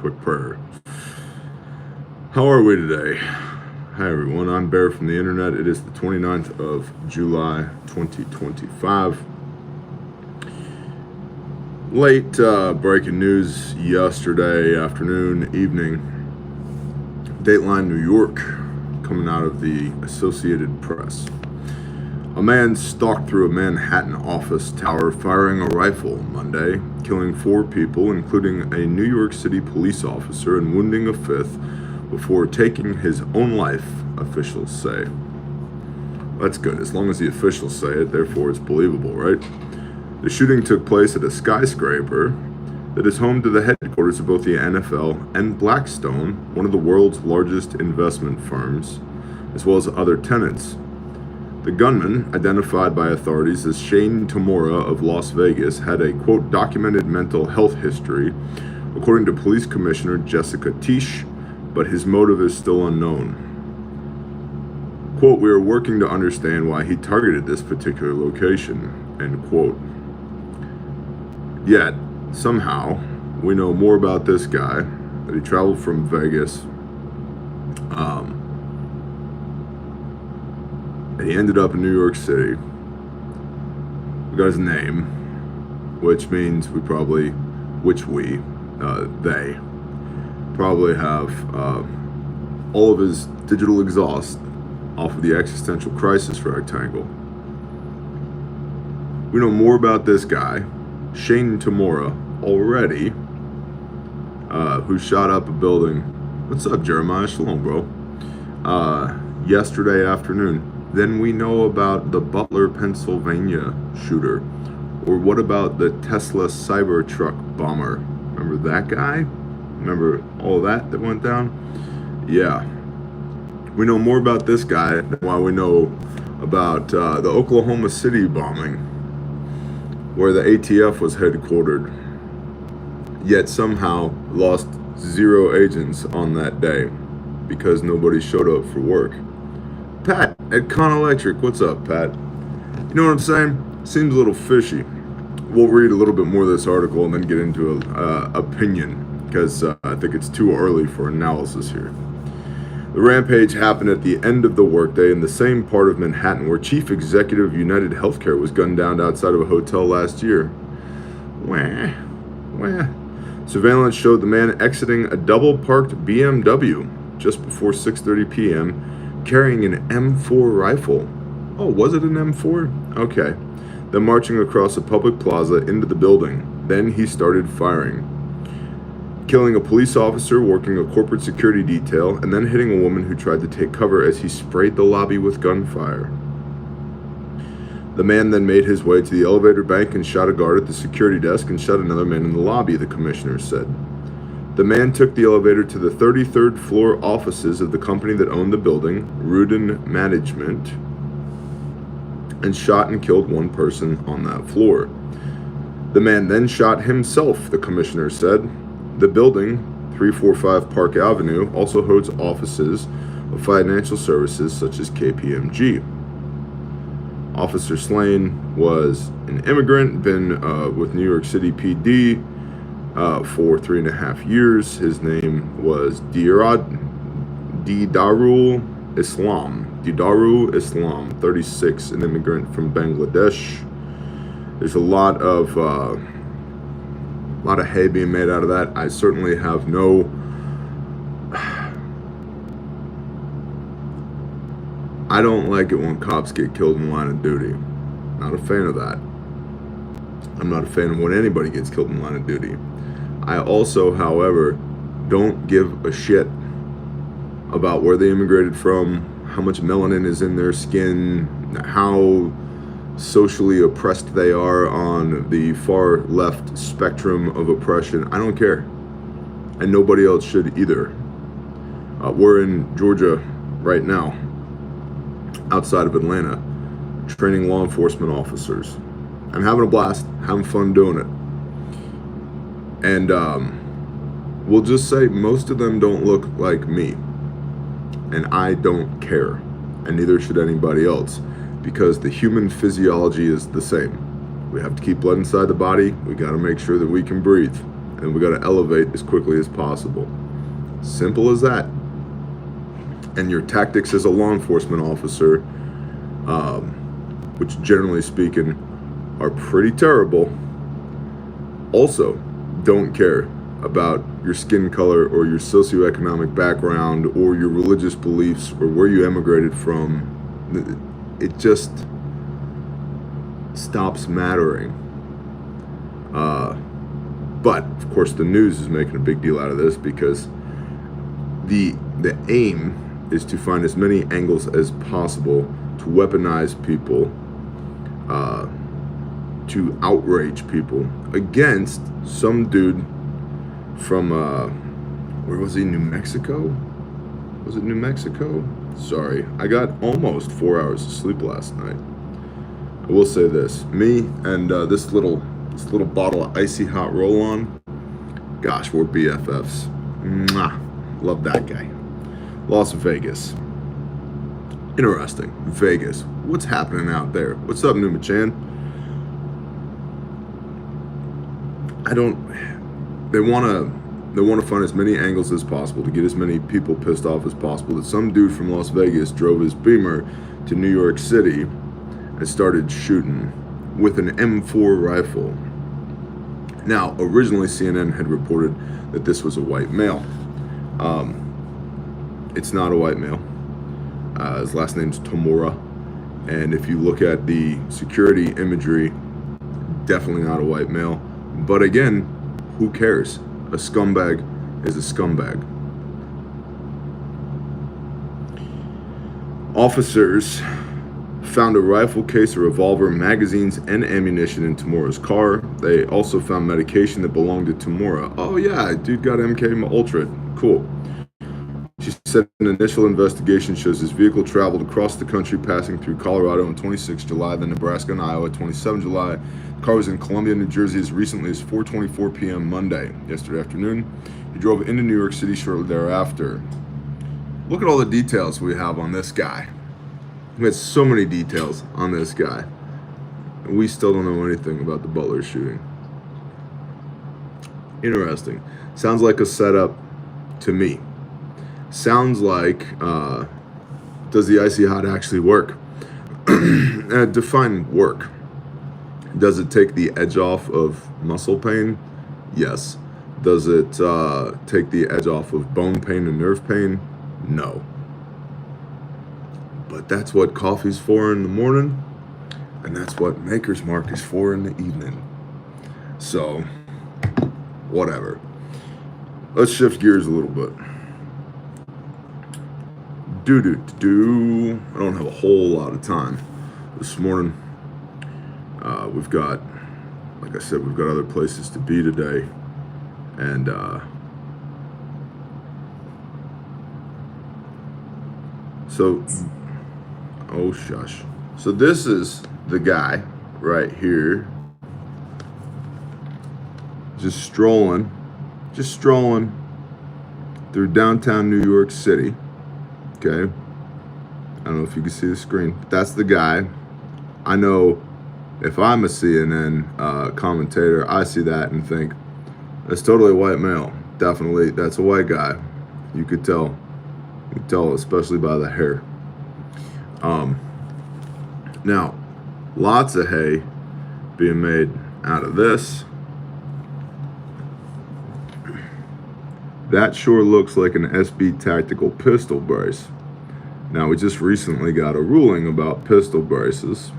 quick prayer. How are we today? Hi everyone, I'm Bear from the internet. It is the 29th of July 2025. Late breaking news yesterday afternoon, evening. Dateline New York, coming out of the Associated Press. A man stalked through a Manhattan office tower firing a rifle Monday, killing 4 people, including a New York City police officer, and wounding a 5th before taking his own life, officials say. That's good, as long as the officials say it, therefore it's believable, right? The shooting took place at a skyscraper that is home to the headquarters of both the NFL and Blackstone, one of the world's largest investment firms, as well as other tenants. The gunman, identified by authorities as Shane Tamura of Las Vegas, had a, quote, documented mental health history, according to Police Commissioner Jessica Tisch, but his motive is still unknown. Quote, we are working to understand why he targeted this particular location, end quote. Yet, somehow, we know more about this guy, that he traveled from Vegas, and he ended up in New York City. We got his name, which means they probably have all of his digital exhaust off of the existential crisis rectangle. We know more about this guy, Shane Tamura, already, who shot up a building. What's up, Jeremiah? Shalom, bro. Yesterday afternoon. Then we know about the Butler, Pennsylvania shooter. Or what about the Tesla Cybertruck bomber? Remember that guy? Remember all that went down? Yeah. We know more about this guy than why we know about the Oklahoma City bombing, where the ATF was headquartered, yet somehow lost 0 agents on that day because nobody showed up for work. Pat at Con Electric, what's up, Pat? You know what I'm saying? Seems a little fishy. We'll read a little bit more of this article and then get into opinion, because I think it's too early for analysis here. The rampage happened at the end of the workday in the same part of Manhattan where Chief Executive of United Healthcare was gunned down outside of a hotel last year. Wah. Surveillance showed the man exiting a double-parked BMW just before 6:30 p.m., carrying an M4 rifle. Oh, was it an M4? Okay. Then marching across a public plaza into the building. Then he started firing, killing a police officer working a corporate security detail, and then hitting a woman who tried to take cover as he sprayed the lobby with gunfire. The man then made his way to the elevator bank and shot a guard at the security desk and shot another man in the lobby, the commissioner said. The man took the elevator to the 33rd floor offices of the company that owned the building, Rudin Management, and shot and killed 1 person on that floor. The man then shot himself, the commissioner said. The building, 345 Park Avenue, also holds offices of financial services such as KPMG. Officer slain was an immigrant, been with New York City PD for 3.5 years. His name was Didarul Islam, 36, an immigrant from Bangladesh. There's a lot of hay being made out of that. I certainly have no I don't like it when cops get killed in line of duty. Not a fan of that. I'm not a fan of when anybody gets killed in line of duty. I also, however, don't give a shit about where they immigrated from, how much melanin is in their skin, how socially oppressed they are on the far left spectrum of oppression. I don't care, and nobody else should either. We're in Georgia right now, outside of Atlanta, training law enforcement officers. I'm having a blast, having fun doing it. And we'll just say most of them don't look like me, and I don't care, and neither should anybody else, because the human physiology is the same. We have to keep blood inside the body. We got to make sure that we can breathe, and we got to elevate as quickly as possible. Simple as that. And your tactics as a law enforcement officer, which generally speaking are pretty terrible, also don't care about your skin color or your socioeconomic background or your religious beliefs or where you emigrated from. It just stops mattering. But of course the news is making a big deal out of this, because the aim is to find as many angles as possible to weaponize people, to outrage people against some dude from, where was he, New Mexico? Was it New Mexico? Sorry, I got almost 4 hours of sleep last night. I will say this, me and this little bottle of icy hot roll-on, gosh, we're BFFs. Mwah. Love that guy. Las Vegas. Interesting. Vegas. What's happening out there? What's up, Numa Chan? They want to find as many angles as possible to get as many people pissed off as possible that some dude from Las Vegas drove his Beamer to New York City and started shooting with an M4 rifle. Now, originally CNN had reported that this was a white male. It's not a white male. His last name's Tamura, and if you look at the security imagery, definitely not a white male. But again, who cares? A scumbag is a scumbag. Officers found a rifle case, a revolver, magazines, and ammunition in Tamura's car. They also found medication that belonged to Tamura. Oh yeah, dude got MK Ultra. Cool. She said an initial investigation shows his vehicle traveled across the country, passing through Colorado on 26 July, then Nebraska and Iowa 27 July. The car was in Columbia, New Jersey as recently as 4:24 p.m. Monday, yesterday afternoon. He drove into New York City shortly thereafter. Look at all the details we have on this guy. We had so many details on this guy, and we still don't know anything about the Butler shooting. Interesting. Sounds like a setup to me. Sounds like, does the icy hot actually work? Define work. Does it take the edge off of muscle pain? Yes. Does it take the edge off of bone pain and nerve pain? No. But that's what coffee's for in the morning, and that's what Maker's Mark is for in the evening. So, whatever. Let's shift gears a little bit. I don't have a whole lot of time this morning. We've got, like I said, we've got other places to be today, and oh shush. So this is the guy right here, just strolling through downtown New York City. Okay, I don't know if you can see the screen, but that's the guy. I know if I'm a CNN commentator, I see that and think, that's totally a white male. Definitely, that's a white guy. You could tell. You could tell, especially by the hair. Now, lots of hay being made out of this. That sure looks like an SB tactical pistol brace. Now, we just recently got a ruling about pistol braces.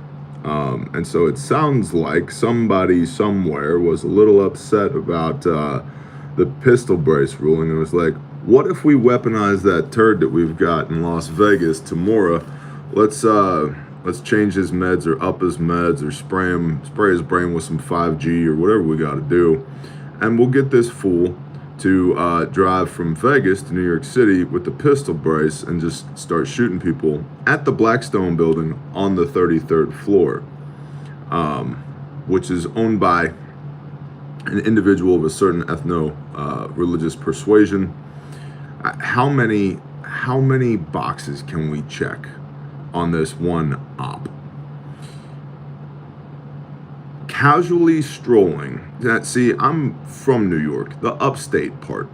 And so it sounds like somebody somewhere was a little upset about the pistol brace ruling and was like, what if we weaponize that turd that we've got in Las Vegas, Tamura? Let's change his meds or up his meds or spray his brain with some 5G or whatever we got to do. And we'll get this fool to drive from Vegas to New York City with the pistol brace and just start shooting people at the Blackstone building on the 33rd floor, which is owned by an individual of a certain ethno-religious persuasion. How many boxes can we check on this one op? casually strolling. See, I'm from New York, the upstate part,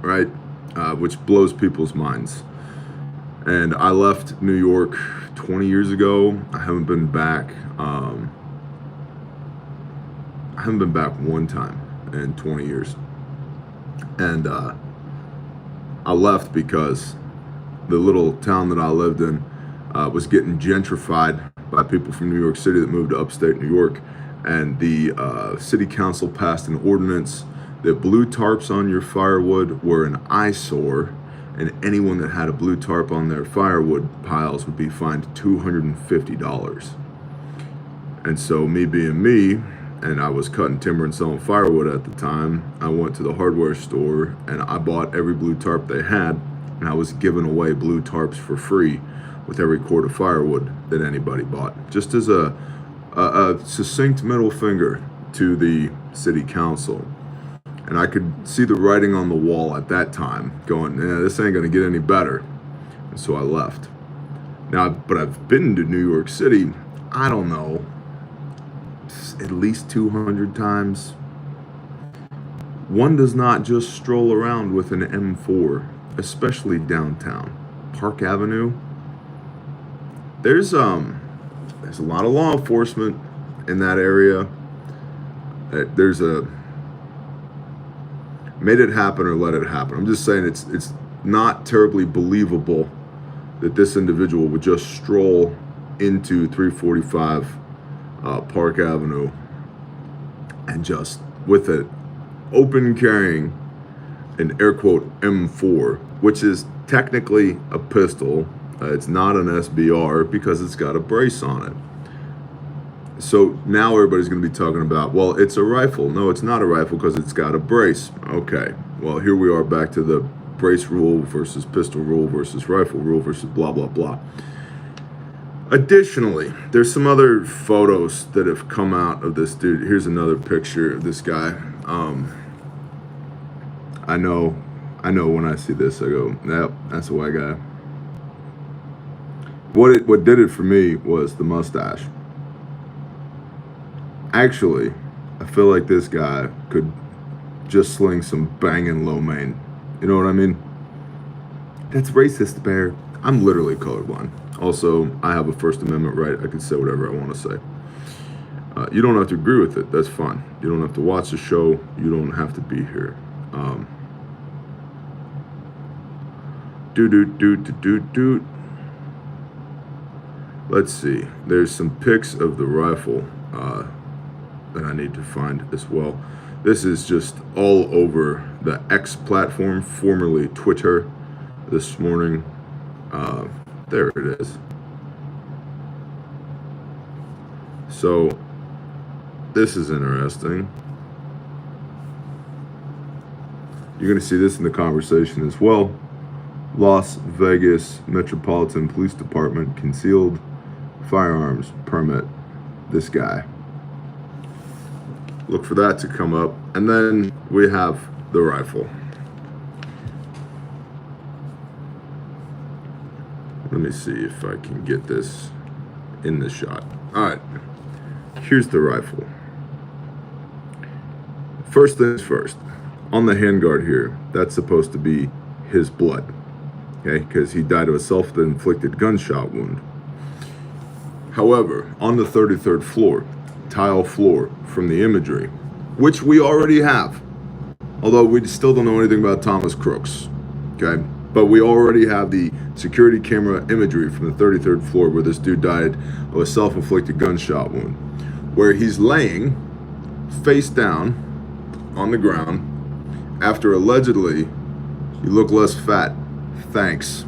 right? Which blows people's minds. And I left New York 20 years ago. I haven't been back. I haven't been back one time in 20 years. And I left because the little town that I lived in was getting gentrified by people from New York City that moved to upstate New York. And the city council passed an ordinance that blue tarps on your firewood were an eyesore, and anyone that had a blue tarp on their firewood piles would be fined $250. And so me being me, and I was cutting timber and selling firewood at the time, I went to the hardware store and I bought every blue tarp they had, and I was giving away blue tarps for free with every cord of firewood that anybody bought, just as a succinct middle finger to the city council. And I could see the writing on the wall at that time going, this ain't gonna get any better. And so I left. Now, but I've been to New York City, I don't know, at least 200 times. One does not just stroll around with an M4, especially downtown. Park Avenue. There's a lot of law enforcement in that area. There's a made it happen or let it happen. I'm just saying it's not terribly believable that this individual would just stroll into 345 Park Avenue and just with it open carrying an air quote M4, which is technically a pistol. It's not an SBR because it's got a brace on it. So now everybody's going to be talking about, well, it's a rifle. No, it's not a rifle because it's got a brace. Okay, well, here we are back to the brace rule versus pistol rule versus rifle rule versus blah, blah, blah. Additionally, there's some other photos that have come out of this dude. Here's another picture of this guy. I know when I see this, I go, yep, that's a white guy. What did it for me was the mustache. Actually, I feel like this guy could just sling some banging lo mein. You know what I mean? That's racist, Bear. I'm literally colorblind. Also, I have a First Amendment right. I can say whatever I want to say. You don't have to agree with it. That's fine. You don't have to watch the show. You don't have to be here. Let's see. There's some pics of the rifle that I need to find as well. This is just all over the X platform, formerly Twitter, this morning. There it is. So this is interesting. You're going to see this in the conversation as well. Las Vegas Metropolitan Police Department concealed firearms permit this guy. Look for that to come up. And then we have the rifle. Let me see if I can get this in the shot. All right, here's the rifle. First things first, on the handguard here, that's supposed to be his blood, okay? Because he died of a self-inflicted gunshot wound. However, on the 33rd floor, tile floor from the imagery, which we already have, although we still don't know anything about Thomas Crooks, okay? But we already have the security camera imagery from the 33rd floor where this dude died of a self-inflicted gunshot wound, where he's laying face down on the ground after allegedly, "You look less fat, thanks."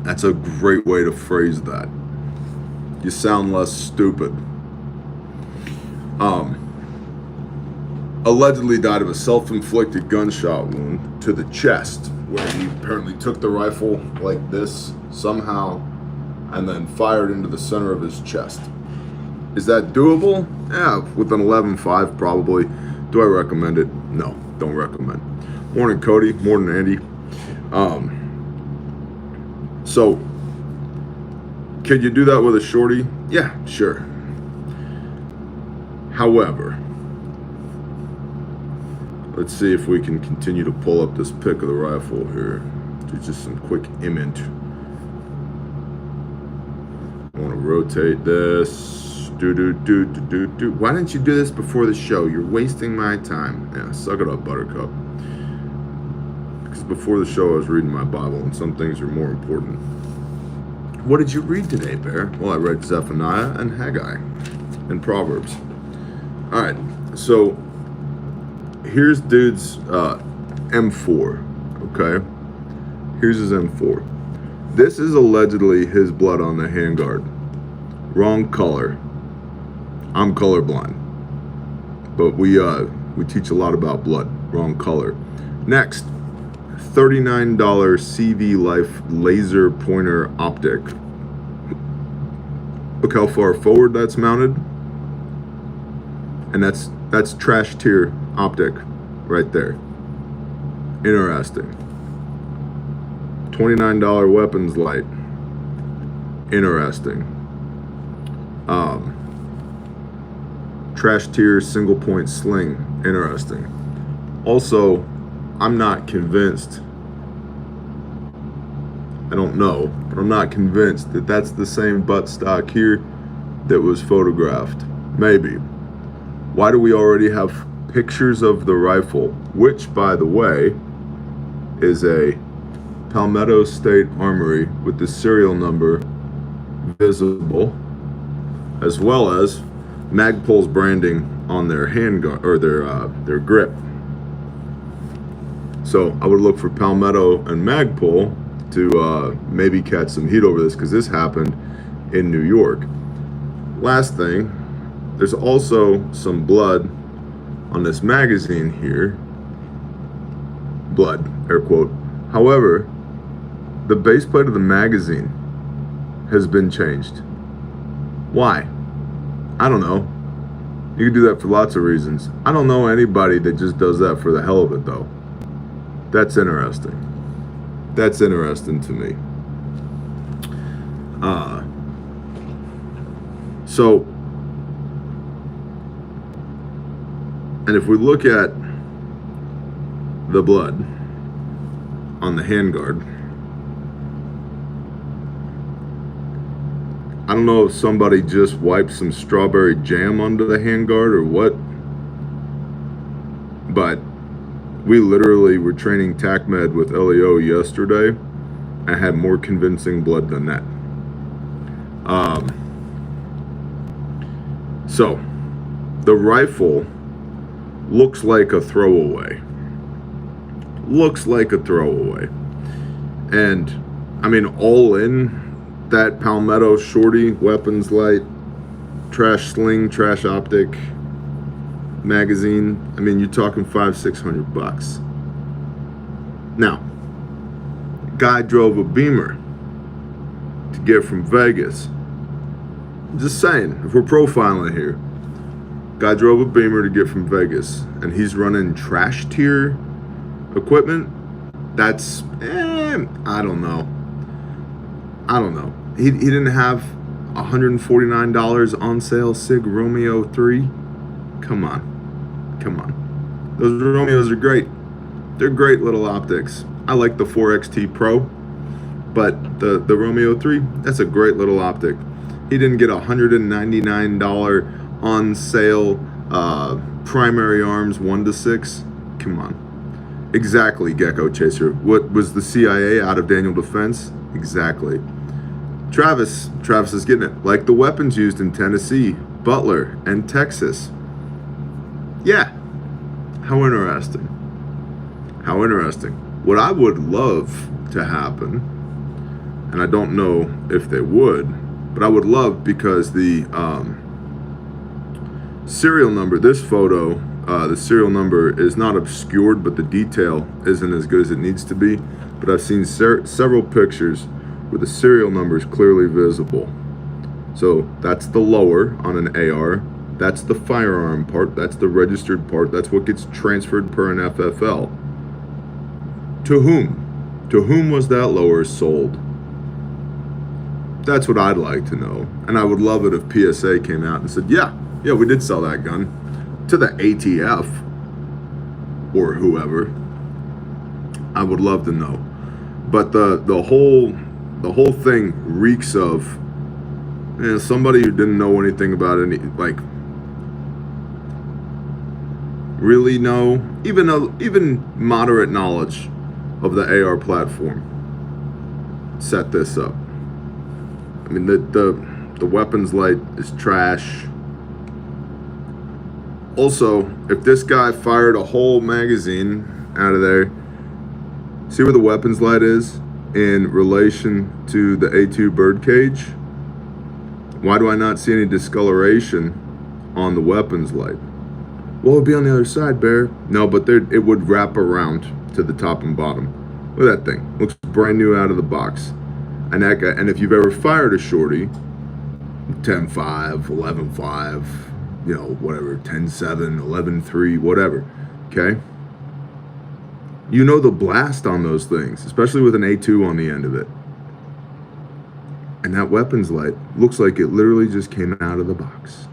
That's a great way to phrase that. You sound less stupid. Allegedly died of a self-inflicted gunshot wound to the chest, where he apparently took the rifle like this somehow and then fired into the center of his chest. Is that doable? Yeah, with an 11.5 probably. Do I recommend it? No, don't recommend. Morning, Cody. Morning, Andy. So, can you do that with a shorty? Yeah, sure. However, let's see if we can continue to pull up this pic of the rifle here. Do just some quick image. I want to rotate this. Why didn't you do this before the show? You're wasting my time. Yeah, suck it up, Buttercup. Because before the show, I was reading my Bible, and some things are more important. What did you read today, Bear? Well, I read Zephaniah and Haggai and Proverbs. All right, so here's dude's M4, okay? Here's his M4. This is allegedly his blood on the handguard. Wrong color. I'm colorblind, but we teach a lot about blood. Wrong color. Next, $39 CV Life laser pointer optic. Look how far forward that's mounted, and that's trash tier optic right there. Interesting. $29 weapons light. Interesting. Trash tier single point sling. Interesting. Also, I'm not convinced. I don't know, but I'm not convinced that that's the same buttstock here that was photographed. Maybe. Why do we already have pictures of the rifle, which, by the way, is a Palmetto State Armory with the serial number visible, as well as Magpul's branding on their handguard or their grip. So I would look for Palmetto and Magpul to maybe catch some heat over this, because this happened in New York. Last thing, there's also some blood on this magazine here. Blood, air quote. However, the base plate of the magazine has been changed. Why? I don't know. You can do that for lots of reasons. I don't know anybody that just does that for the hell of it, though. That's interesting. That's interesting to me. So, and if we look at the blood on the handguard, I don't know if somebody just wiped some strawberry jam onto the handguard or what, but we literally were training TACMED with LEO yesterday and had more convincing blood than that. So, the rifle looks like a throwaway. Looks like a throwaway. And, I mean, all in, that Palmetto Shorty weapons light, trash sling, trash optic magazine, I mean, you're talking $500-600. Now, guy drove a Beamer to get from Vegas. Just saying, if we're profiling here, guy drove a Beamer to get from Vegas, and he's running trash tier equipment. That's, I don't know. He didn't have $149 on sale Sig Romeo 3. Come on. Those Romeos are great. They're great little optics. I like the 4XT Pro, but the Romeo 3, that's a great little optic. He didn't get $199 on sale primary arms 1-6. Come on. Exactly, Gecko Chaser. What was the CIA out of Daniel Defense? Exactly. Travis is getting it. Like the weapons used in Tennessee, Butler, and Texas. Yeah. How interesting. How interesting. What I would love to happen, and I don't know if they would, but I would love, because the serial number, this photo, the serial number is not obscured, but the detail isn't as good as it needs to be. But I've seen several pictures where the serial number is clearly visible. So that's the lower on an AR. That's the firearm part. That's the registered part. That's what gets transferred per an FFL. To whom? To whom was that lower sold? That's what I'd like to know. And I would love it if PSA came out and said, yeah, Yeah, we did sell that gun to the ATF or whoever. I would love to know. But the whole thing reeks of somebody who didn't know anything about any, like, really know even moderate knowledge of the AR platform set this up. I mean, the weapons light is trash. Also, if this guy fired a whole magazine out of there, see where the weapons light is in relation to the A2 birdcage? Why do I not see any discoloration on the weapons light? Well, it'd be on the other side, Bear. No, but it would wrap around to the top and bottom. Look at that thing. Looks brand new out of the box. And that guy, and if you've ever fired a shorty, 10.5, 11.5, you know, whatever, 10.7, 11.3, whatever, okay? You know the blast on those things, especially with an A2 on the end of it. And that weapons light looks like it literally just came out of the box.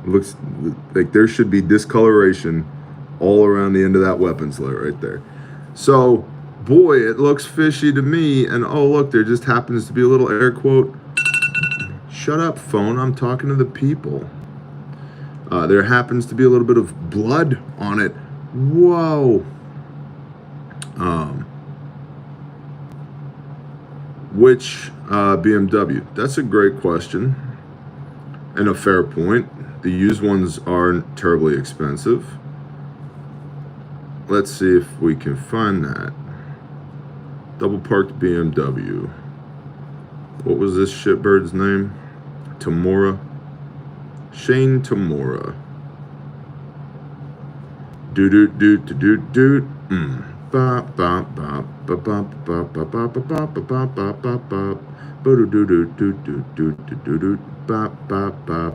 It looks like there should be discoloration all around the end of that weapons light right there. So, boy, it looks fishy to me. And oh, look, there just happens to be a little air quote. Shut up, phone, I'm talking to the people. There happens to be a little bit of blood on it. Whoa. Which BMW? That's a great question and a fair point. The used ones aren't terribly expensive. Let's see if we can find that. Double parked BMW. What was this shitbird's name? Tamora. Shane Tamora. Doot doot doot doot doot. Ba ba ba ba ba ba ba ba ba ba ba ba ba ba. Ba doot doot doot doot doot doot doot. Ba ba ba.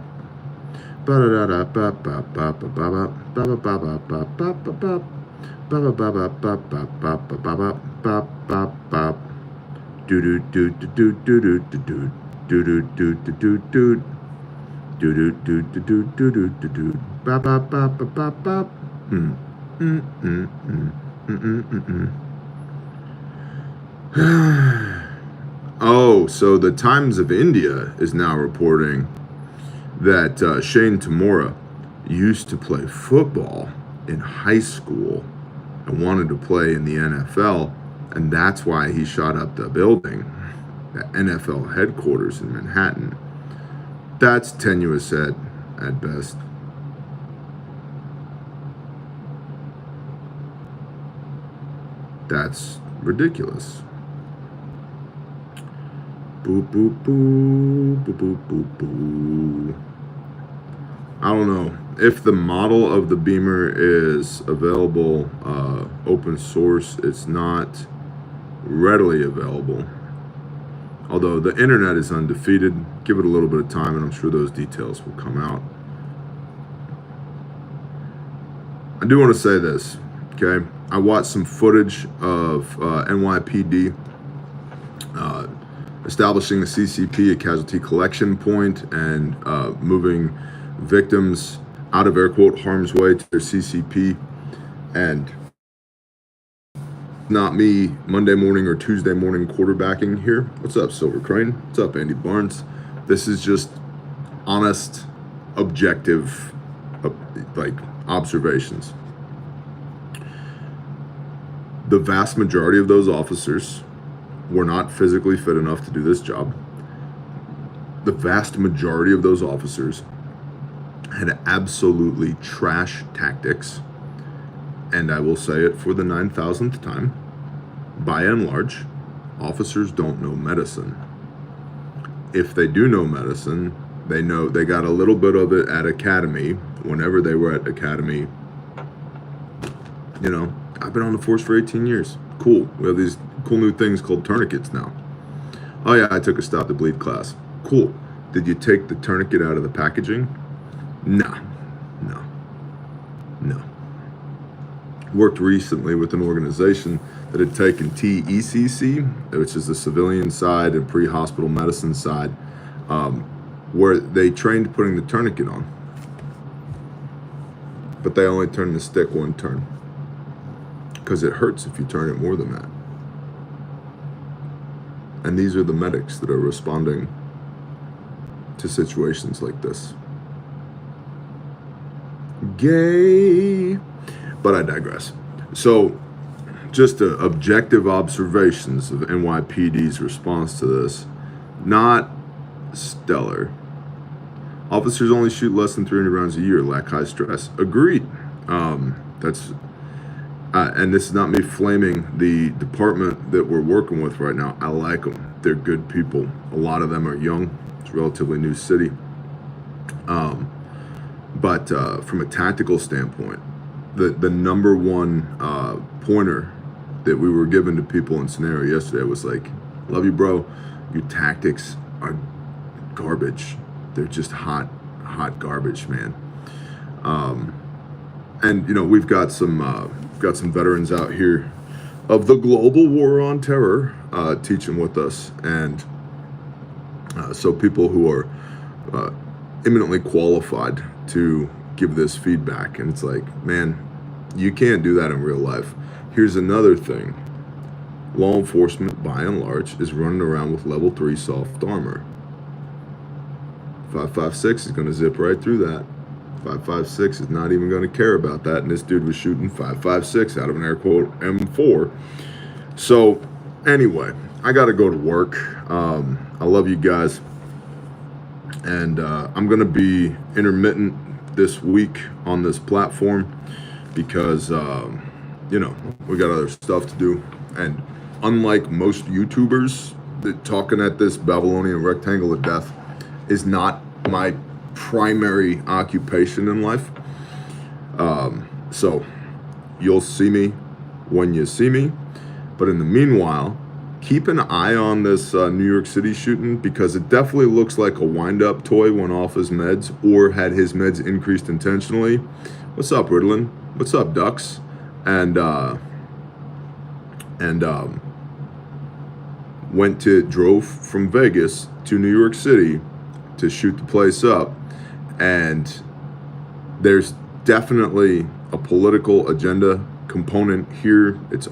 Ba da da ba ba ba ba ba ba ba ba ba ba ba ba ba. Ba ba ba ba ba ba ba ba ba ba ba ba. Doot doot doot doot doot doot doot. Doot doot doot doot doot. Doot doot doot doot doot doot doot. Ba ba ba ba ba ba. Oh, so the Times of India is now reporting that Shane Tamora used to play football in high school and wanted to play in the NFL, and that's why he shot up the building, the NFL headquarters in Manhattan. That's tenuous at best. That's ridiculous. Boop, boop, boo, boop, boop, boop, boo. I don't know. If the model of the Beamer is available open source, it's not readily available. Although the internet is undefeated, give it a little bit of time and I'm sure those details will come out. I do want to say this, okay? I watched some footage of NYPD establishing a CCP, a casualty collection point, and moving victims out of air quote harm's way to their CCP. And not me Monday morning or Tuesday morning quarterbacking here. What's up, Silver Crane? What's up, Andy Barnes? This is just honest, objective, like observations. The vast majority of those officers were not physically fit enough to do this job. The vast majority of those officers had absolutely trash tactics. And I will say it for the 9,000th time, by and large, officers don't know medicine. If they do know medicine, they know they got a little bit of it at academy. Whenever they were at academy, you know, I've been on the force for 18 years. Cool. We have these cool new things called tourniquets now. Oh yeah, I took a stop to bleed class. Cool. Did you take the tourniquet out of the packaging? No. Worked recently with an organization that had taken TECC, which is the civilian side and pre-hospital medicine side, where they trained putting the tourniquet on, but they only turn the stick one turn because it hurts if you turn it more than that. And these are the medics that are responding to situations like this. Gay. But I digress. So, just objective observations of NYPD's response to this. Not stellar. Officers only shoot less than 300 rounds a year, lack high stress. Agreed. And this is not me flaming the department that we're working with right now. I like them. They're good people. A lot of them are young. It's a relatively new city. But from a tactical standpoint, the number one pointer that we were given to people in scenario yesterday was like, love you, bro. Your tactics are garbage. They're just hot garbage, man. And you know, we've got some veterans out here of the global war on terror teaching with us, and so people who are eminently qualified to give this feedback. And it's like, man, you can't do that in real life. Here's another thing. Law enforcement, by and large, is running around with level 3 soft armor. 5.56 is going to zip right through that. 5.56 is not even going to care about that. And this dude was shooting 5.56 out of an air quote M4. So anyway, I got to go to work. I love you guys. And I'm going to be intermittent this week on this platform because, you know, we got other stuff to do. And unlike most YouTubers, that talking at this Babylonian rectangle of death is not my primary occupation in life. So you'll see me when you see me. But in the meanwhile, keep an eye on this New York City shooting, because it definitely looks like a wind-up toy went off his meds or had his meds increased intentionally. What's up, Ritalin? What's up, Ducks? And drove from Vegas to New York City to shoot the place up. And there's definitely a political agenda component here. It's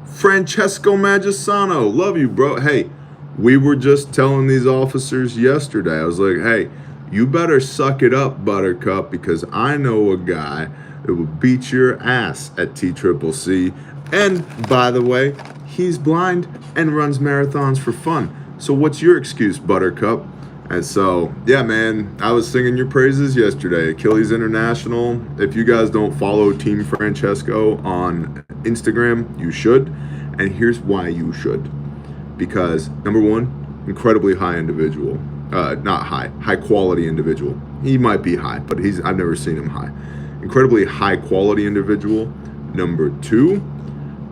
Francesco Magisano. Love you, bro. Hey, we were just telling these officers yesterday, I was like, hey, you better suck it up, Buttercup, because I know a guy that will beat your ass at TCCC. And by the way, he's blind and runs marathons for fun. So what's your excuse, Buttercup? And so, yeah, man, I was singing your praises yesterday. Achilles International. If you guys don't follow Team Francesco on Instagram, you should. And here's why you should. Because, number one, incredibly high individual. Not high, high quality individual. He might be high, but I've never seen him high. Incredibly high quality individual. Number two,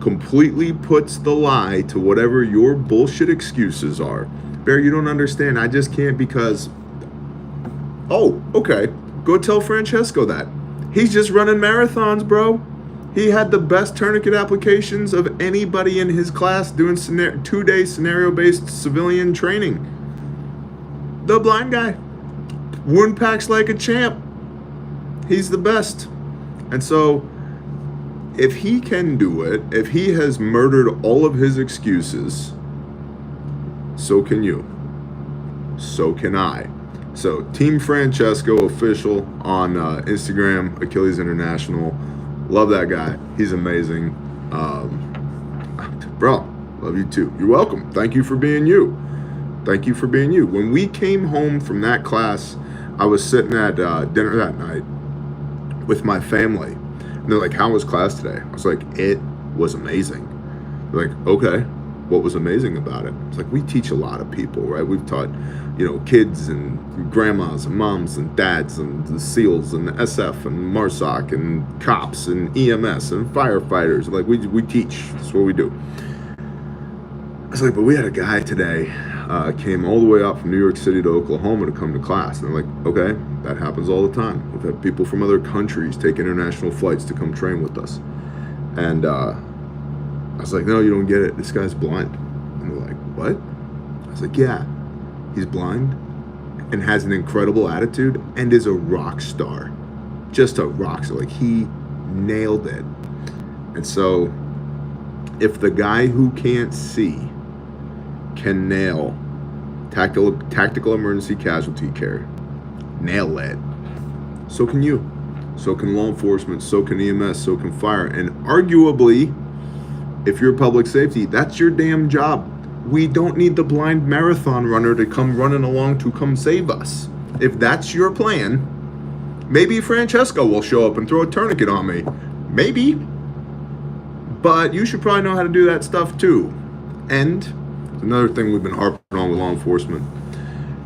completely puts the lie to whatever your bullshit excuses are. Bear, you don't understand. I just can't because... Oh, okay. Go tell Francesco that. He's just running marathons, bro. He had the best tourniquet applications of anybody in his class doing 2-day scenario-based civilian training. The blind guy. Wound packs like a champ. He's the best. And so, if he can do it, if he has murdered all of his excuses, so can you. So can I. So, Team Francesco official on Instagram, Achilles International. Love that guy. He's amazing. Bro, love you too. You're welcome. Thank you for being you. Thank you for being you. When we came home from that class, I was sitting at dinner that night with my family. And they're like, how was class today? I was like, it was amazing. They're like, okay, what was amazing about it? It's like, we teach a lot of people, right? We've taught, you know, kids and grandmas and moms and dads and the SEALs and the SF and MARSOC and cops and EMS and firefighters. Like, we teach. That's what we do. I was like, but we had a guy today, came all the way out from New York City to Oklahoma to come to class. And they're like, okay, that happens all the time. We've had people from other countries take international flights to come train with us. And I was like, no, you don't get it. This guy's blind. And they're like, what? I was like, yeah, he's blind and has an incredible attitude and is a rock star. Just a rock star. Like, he nailed it. And so if the guy who can't see can nail tactical emergency casualty care, nail it, so can you. So can law enforcement, so can EMS, so can fire. And arguably, if you're public safety, that's your damn job. We don't need the blind marathon runner to come running along to come save us. If that's your plan, maybe Francesco will show up and throw a tourniquet on me. Maybe. But you should probably know how to do that stuff too. And another thing we've been harping on with law enforcement,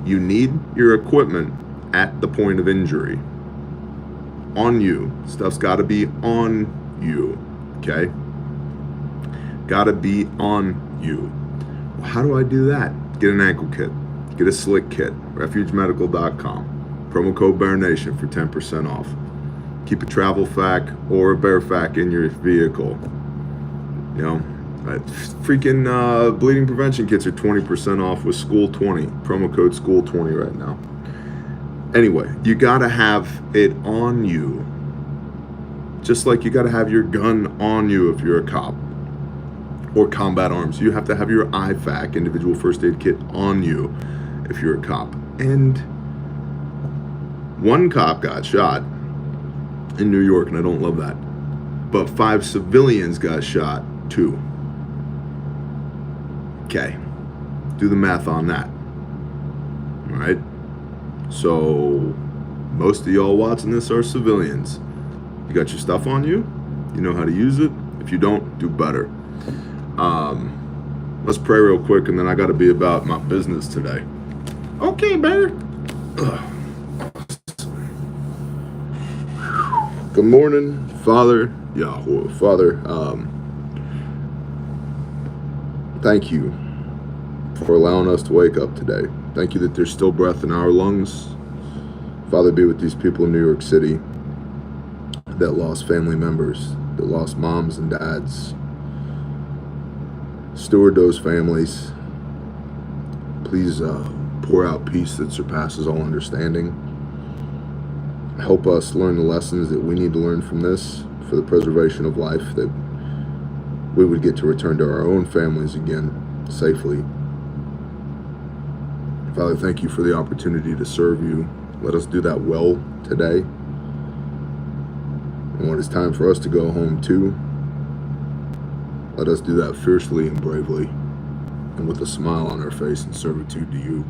you need your equipment at the point of injury. On you. Stuff's got to be on you. Okay? Got to be on you. Well, how do I do that? Get an ankle kit. Get a slick kit. refugemedical.com. Promo code BEARNATION for 10% off. Keep a travel fac or a bear fac in your vehicle. You know, freaking bleeding prevention kits are 20% off with SCHOOL20. Promo code SCHOOL20 right now. Anyway, you gotta have it on you. Just like you gotta have your gun on you if you're a cop. Or combat arms. You have to have your IFAC, individual first aid kit, on you if you're a cop. And one cop got shot in New York, and I don't love that. But 5 civilians got shot too. Okay. Do the math on that. All right. So most of y'all watching this are civilians. You got your stuff on you. You know how to use it. If you don't, do better. Let's pray real quick, and then I got to be about my business today. Okay, bear. Good morning, Father Yahweh. Father, thank you for allowing us to wake up today. Thank you that there's still breath in our lungs. Father, be with these people in New York City that lost family members, that lost moms and dads. Steward those families. Please pour out peace that surpasses all understanding. Help us learn the lessons that we need to learn from this for the preservation of life, that we would get to return to our own families again safely. Father, thank you for the opportunity to serve you. Let us do that well today. And when it's time for us to go home too, let us do that fiercely and bravely, and with a smile on our face in servitude to you.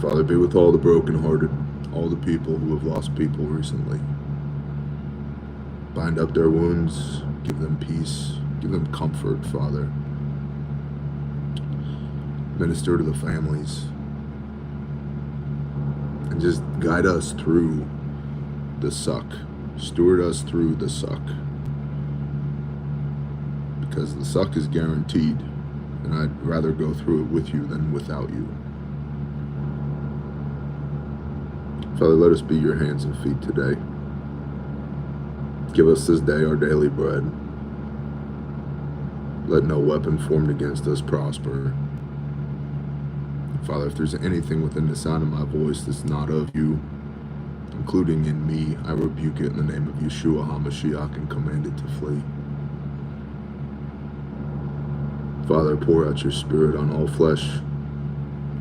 Father, be with all the brokenhearted, all the people who have lost people recently. Bind up their wounds, give them peace, give them comfort, Father. Minister to the families, and just guide us through the suck. Steward us through the suck. Because the suck is guaranteed, and I'd rather go through it with you than without you. Father, let us be your hands and feet today. Give us this day our daily bread. Let no weapon formed against us prosper. Father, if there's anything within the sound of my voice that's not of you, including in me, I rebuke it in the name of Yeshua HaMashiach and command it to flee. Father, pour out your Spirit on all flesh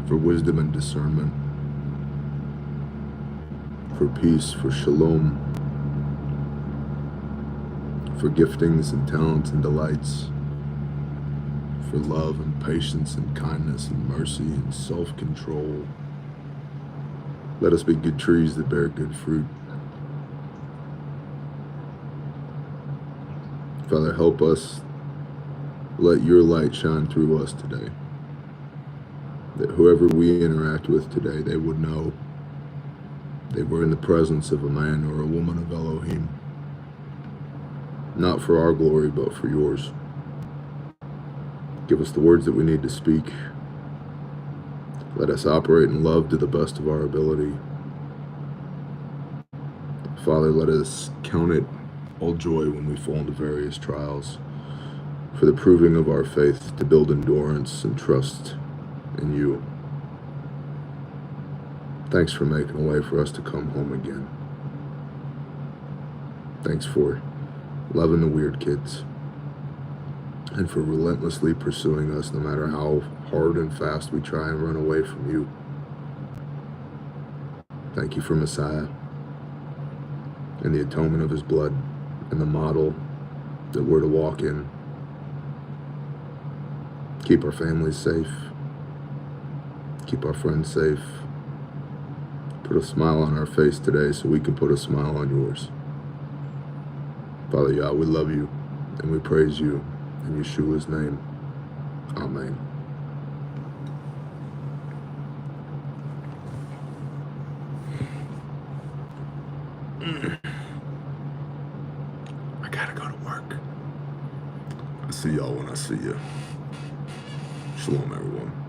for wisdom and discernment, for peace, for shalom, for giftings and talents and delights, for love and patience and kindness and mercy and self-control. Let us be good trees that bear good fruit. Father, help us. Let your light shine through us today. That whoever we interact with today, they would know they were in the presence of a man or a woman of Elohim. Not for our glory, but for yours. Give us the words that we need to speak. Let us operate in love to the best of our ability. Father, let us count it all joy when we fall into various trials, for the proving of our faith, to build endurance and trust in you. Thanks for making a way for us to come home again. Thanks for loving the weird kids and for relentlessly pursuing us no matter how hard and fast we try and run away from you. Thank you for Messiah and the atonement of his blood and the model that we're to walk in. Keep our families safe. Keep our friends safe. Put a smile on our face today so we can put a smile on yours. Father Yah, we love you and we praise you in Yeshua's name. Amen. I gotta go to work. I'll see y'all when I see you. Shalom, everyone.